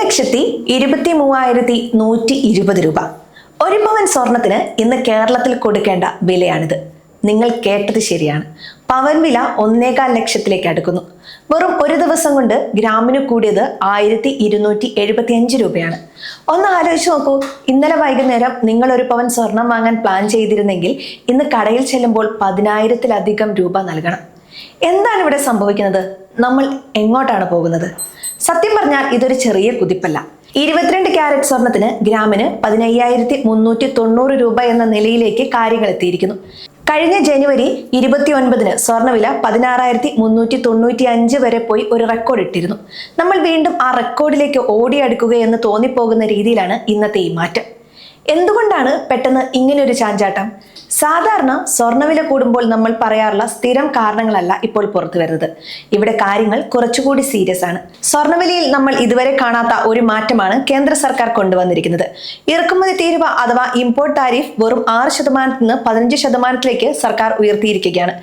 1,23,120 രൂപ. ഒരു പവൻ സ്വർണത്തിന് ഇന്ന് കേരളത്തിൽ കൊടുക്കേണ്ട വിലയാണിത്. നിങ്ങൾ കേട്ടത് ശരിയാണ്. പവൻ വില 1.25 ലക്ഷത്തിലേക്ക് അടുക്കുന്നു. വെറും ഒരു ദിവസം കൊണ്ട് ഗ്രാമിന് കൂടിയത് 1,275 രൂപയാണ്. ഒന്ന് ആലോചിച്ച് നോക്കൂ. ഇന്നലെ വൈകുന്നേരം നിങ്ങൾ ഒരു പവൻ സ്വർണം വാങ്ങാൻ പ്ലാൻ ചെയ്തിരുന്നെങ്കിൽ ഇന്ന് കടയിൽ ചെല്ലുമ്പോൾ 10,000-ലധികം രൂപ നൽകണം. എന്താണ് ഇവിടെ സംഭവിക്കുന്നത്? നമ്മൾ എങ്ങോട്ടാണ് പോകുന്നത്? സത്യം പറഞ്ഞാൽ ഇതൊരു ചെറിയ കുതിപ്പല്ല. 22 ക്യാരറ്റ് സ്വർണത്തിന് ഗ്രാമിന് 15,390 രൂപ എന്ന നിലയിലേക്ക് കാര്യങ്ങൾ എത്തിയിരിക്കുന്നു. കഴിഞ്ഞ ജനുവരി 29-ന് സ്വർണ്ണവില 16,395 വരെ പോയി ഒരു റെക്കോർഡ് ഇട്ടിരുന്നു. നമ്മൾ വീണ്ടും ആ റെക്കോർഡിലേക്ക് ഓടിയടുക്കുകയെന്ന് തോന്നിപ്പോകുന്ന രീതിയിലാണ് ഇന്നത്തെ ഈ മാറ്റം. എന്തുകൊണ്ടാണ് പെട്ടെന്ന് ഇങ്ങനെയൊരു ചാഞ്ചാട്ടം? സാധാരണ സ്വർണ്ണവില കൂടുമ്പോൾ നമ്മൾ പറയാറുള്ള സ്ഥിരം കാരണങ്ങളല്ല ഇപ്പോൾ പുറത്തു വരുന്നത്. ഇവിടെ കാര്യങ്ങൾ കുറച്ചുകൂടി സീരിയസ് ആണ്. സ്വർണ്ണവിലയിൽ നമ്മൾ ഇതുവരെ കാണാത്ത ഒരു മാറ്റമാണ് കേന്ദ്ര സർക്കാർ കൊണ്ടുവന്നിരിക്കുന്നത്. ഇറക്കുമതി തീരുവ അഥവാ ഇമ്പോർട്ട് താരിഫ് വെറും 6% നിന്ന് 15% സർക്കാർ ഉയർത്തിയിരിക്കുകയാണ്.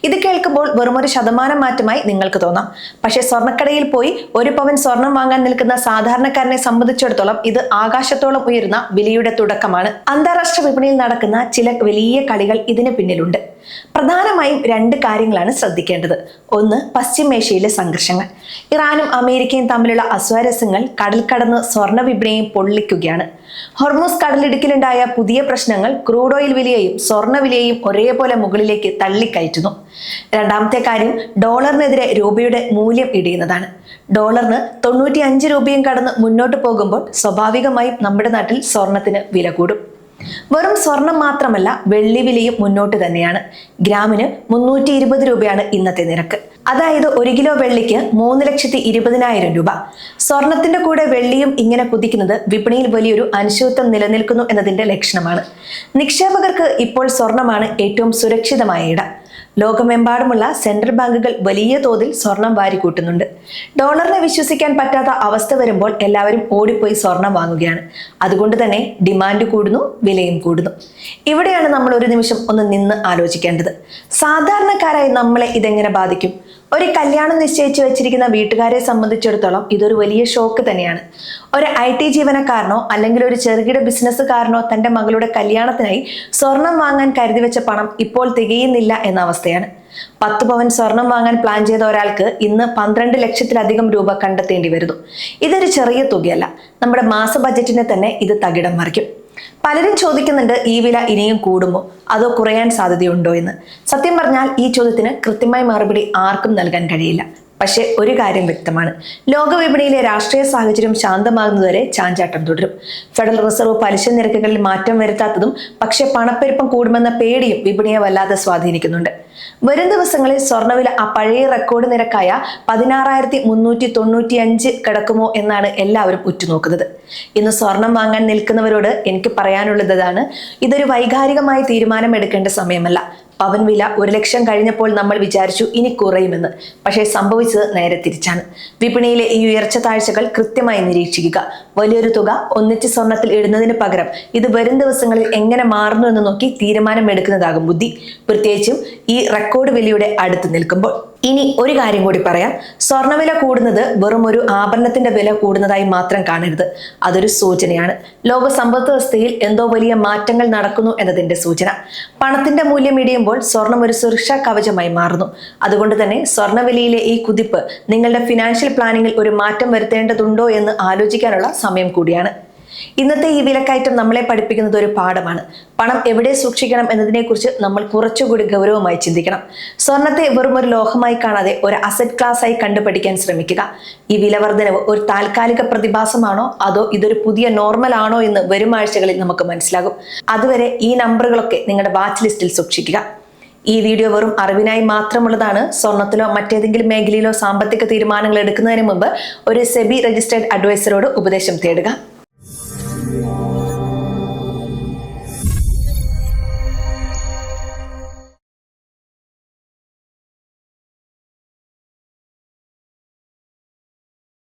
ഇത് കേൾക്കുമ്പോൾ വെറും ഒരു ശതമാനം മാറ്റമായി നിങ്ങൾക്ക് തോന്നാം. പക്ഷേ സ്വർണ്ണക്കടയിൽ പോയി ഒരു പവൻ സ്വർണം വാങ്ങാൻ നിൽക്കുന്ന സാധാരണക്കാരനെ സംബന്ധിച്ചിടത്തോളം ഇത് ആകാശത്തോളം ഉയരുന്ന വിലയുടെ തുടക്കമാണ്. അന്താരാഷ്ട്ര വിപണിയിൽ നടക്കുന്ന ചില വലിയ കളികൾ ഇതിന് പിന്നിലുണ്ട്. പ്രധാനമായും 2 കാര്യങ്ങളാണ് ശ്രദ്ധിക്കേണ്ടത്. ഒന്ന്, പശ്ചിമേഷ്യയിലെ സംഘർഷങ്ങൾ. ഇറാനും അമേരിക്കയും തമ്മിലുള്ള അസ്വാരസ്യങ്ങൾ കടൽ കടന്ന് സ്വർണ്ണ വിപണിയെയും പൊള്ളിക്കുകയാണ്. ഹോർമൂസ് കടലിടുക്കിലുണ്ടായ പുതിയ പ്രശ്നങ്ങൾ ക്രൂഡ് ഓയിൽ വിലയെയും സ്വർണ്ണ വിലയെയും ഒരേപോലെ മുകളിലേക്ക് തള്ളിക്കയറ്റുന്നു. രണ്ടാമത്തെ കാര്യം, ഡോളറിനെതിരെ രൂപയുടെ മൂല്യം ഇടിയുന്നതാണ്. ഡോളറിന് 95 രൂപയും കടന്ന് മുന്നോട്ട് പോകുമ്പോൾ സ്വാഭാവികമായും നമ്മുടെ നാട്ടിൽ സ്വർണത്തിന് വില കൂടും. വെറും സ്വർണം മാത്രമല്ല, വെള്ളി വിലയും മുന്നോട്ട് തന്നെയാണ്. ഗ്രാമിന് 320 രൂപയാണ് ഇന്നത്തെ നിരക്ക്. അതായത് 1 കിലോ വെള്ളിക്ക് 3,20,000 രൂപ. സ്വർണത്തിന്റെ കൂടെ വെള്ളിയും ഇങ്ങനെ കുതിക്കുന്നത് വിപണിയിൽ വലിയൊരു അനിശ്ചിതത്വം നിലനിൽക്കുന്നു എന്നതിന്റെ ലക്ഷണമാണ്. നിക്ഷേപകർക്ക് ഇപ്പോൾ സ്വർണമാണ് ഏറ്റവും സുരക്ഷിതമായ ഇടം. ലോകമെമ്പാടുമുള്ള സെൻട്രൽ ബാങ്കുകൾ വലിയ തോതിൽ സ്വർണം വാരിക്കൂട്ടുന്നുണ്ട്. ഡോളറിനെ വിശ്വസിക്കാൻ പറ്റാത്ത അവസ്ഥ വരുമ്പോൾ എല്ലാവരും ഓടിപ്പോയി സ്വർണം വാങ്ങുകയാണ്. അതുകൊണ്ട് തന്നെ ഡിമാൻഡ് കൂടുന്നു, വിലയും കൂടുന്നു. ഇവിടെയാണ് നമ്മൾ ഒരു നിമിഷം ഒന്ന് നിന്ന് ആലോചിക്കേണ്ടത്. സാധാരണക്കാരായി നമ്മളെ ഇതെങ്ങനെ ബാധിക്കും? ഒരു കല്യാണം നിശ്ചയിച്ചു വെച്ചിരിക്കുന്ന വീട്ടുകാരെ സംബന്ധിച്ചിടത്തോളം ഇതൊരു വലിയ ഷോക്ക് തന്നെയാണ്. ഒരു IT ജീവനക്കാരനോ അല്ലെങ്കിൽ ഒരു ചെറുകിട ബിസിനസ്സുകാരനോ തന്റെ മകളുടെ കല്യാണത്തിനായി സ്വർണം വാങ്ങാൻ കരുതി വെച്ച പണം ഇപ്പോൾ തികയുന്നില്ല എന്ന അവസ്ഥയാണ്. 10 പവൻ സ്വർണം വാങ്ങാൻ പ്ലാൻ ചെയ്ത ഒരാൾക്ക് ഇന്ന് 12 ലക്ഷത്തിലധികം രൂപ കണ്ടെത്തേണ്ടി വരുന്നു. ഇതൊരു ചെറിയ തുകയല്ല. നമ്മുടെ മാസ ബജറ്റിനെ തന്നെ ഇത് തകിടം മറിക്കും. പലരും ചോദിക്കുന്നുണ്ട്, ഈ വില ഇനിയും കൂടുമോ അതോ കുറയാൻ സാധ്യതയുണ്ടോ എന്ന്. സത്യം പറഞ്ഞാൽ ഈ ചോദ്യത്തിന് കൃത്യമായ മറുപടി ആർക്കും നൽകാൻ കഴിയില്ല. പക്ഷെ ഒരു കാര്യം വ്യക്തമാണ്, ലോക വിപണിയിലെ രാഷ്ട്രീയ സാഹചര്യം ശാന്തമാകുന്നതുവരെ ചാഞ്ചാട്ടം തുടരും. ഫെഡറൽ റിസർവ് പലിശ നിരക്കുകളിൽ മാറ്റം വരുത്താത്തതും പക്ഷെ പണപ്പെരുപ്പം കൂടുമെന്ന പേടിയും വിപണിയെ വല്ലാതെ സ്വാധീനിക്കുന്നുണ്ട്. വരും ദിവസങ്ങളിൽ സ്വർണ്ണവില ആ പഴയ റെക്കോർഡ് നിരക്കായ 16,395 കിടക്കുമോ എന്നാണ് എല്ലാവരും ഉറ്റുനോക്കുന്നത്. ഇന്ന് സ്വർണം വാങ്ങാൻ നിൽക്കുന്നവരോട് എനിക്ക് പറയാനുള്ളതാണ്, ഇതൊരു വൈകാരികമായ തീരുമാനം എടുക്കേണ്ട സമയമല്ല. പവൻ വില 1 ലക്ഷം കഴിഞ്ഞപ്പോൾ നമ്മൾ വിചാരിച്ചു ഇനി കുറയുമെന്ന്. പക്ഷേ സംഭവിച്ചത് നേരെ തിരിച്ചാണ്. വിപണിയിലെ ഈ ഉയർച്ച താഴ്ചകൾ കൃത്യമായി നിരീക്ഷിക്കുക. വലിയൊരു തുക ഒന്നിച്ച് സ്വർണത്തിൽ ഇടുന്നതിന് പകരം ഇത് വരും ദിവസങ്ങളിൽ എങ്ങനെ മാറുന്നു എന്ന് നോക്കി തീരുമാനം എടുക്കുന്നതാകും ബുദ്ധി. പ്രത്യേകിച്ചും ഈ റെക്കോർഡ് വിലയുടെ അടുത്ത് നിൽക്കുമ്പോൾ. ഇനി ഒരു കാര്യം കൂടി പറയാം. സ്വർണ്ണവില കൂടുന്നത് വെറും ഒരു ആഭരണത്തിന്റെ വില കൂടുന്നതായി മാത്രം കാണരുത്. അതൊരു സൂചനയാണ്. ലോക സമ്പദ് വ്യവസ്ഥയിൽ എന്തോ വലിയ മാറ്റങ്ങൾ നടക്കുന്നു എന്നതിന്റെ സൂചന. പണത്തിന്റെ മൂല്യം ഇടിയുമ്പോൾ സ്വർണം ഒരു സുരക്ഷാ കവചമായി മാറുന്നു. അതുകൊണ്ട് തന്നെ സ്വർണ്ണവിലയിലെ ഈ കുതിപ്പ് നിങ്ങളുടെ ഫിനാൻഷ്യൽ പ്ലാനിങ്ങിൽ ഒരു മാറ്റം വരുത്തേണ്ടതുണ്ടോ എന്ന് ആലോചിക്കാനുള്ള സമയം കൂടിയാണ്. ഇന്നത്തെ ഈ വിലക്കയറ്റം നമ്മളെ പഠിപ്പിക്കുന്നത് ഒരു പാഠമാണ്. പണം എവിടെ സൂക്ഷിക്കണം എന്നതിനെക്കുറിച്ച് നമ്മൾ കുറച്ചുകൂടി ഗൗരവമായി ചിന്തിക്കണം. സ്വർണത്തെ വെറും ഒരു ലോഹമായി കാണാതെ ഒരു അസറ്റ് ക്ലാസ് ആയി കണ്ടുപഠിക്കാൻ ശ്രമിക്കുക. ഈ വിലവർദ്ധനവ് ഒരു താൽക്കാലിക പ്രതിഭാസമാണോ അതോ ഇതൊരു പുതിയ നോർമൽ ആണോ എന്ന് വരും ആഴ്ചകളിൽ നമുക്ക് മനസ്സിലാകും. അതുവരെ ഈ നമ്പറുകളൊക്കെ നിങ്ങളുടെ വാച്ച് ലിസ്റ്റിൽ സൂക്ഷിക്കുക. ഈ വീഡിയോ വെറും അറിവിനായി മാത്രമുള്ളതാണ്. സ്വർണത്തിലോ മറ്റേതെങ്കിലും മേഖലയിലോ സാമ്പത്തിക തീരുമാനങ്ങൾ എടുക്കുന്നതിന് മുമ്പ് ഒരു സെബി രജിസ്ട്രേഡ് അഡ്വൈസറോട് ഉപദേശം തേടുക.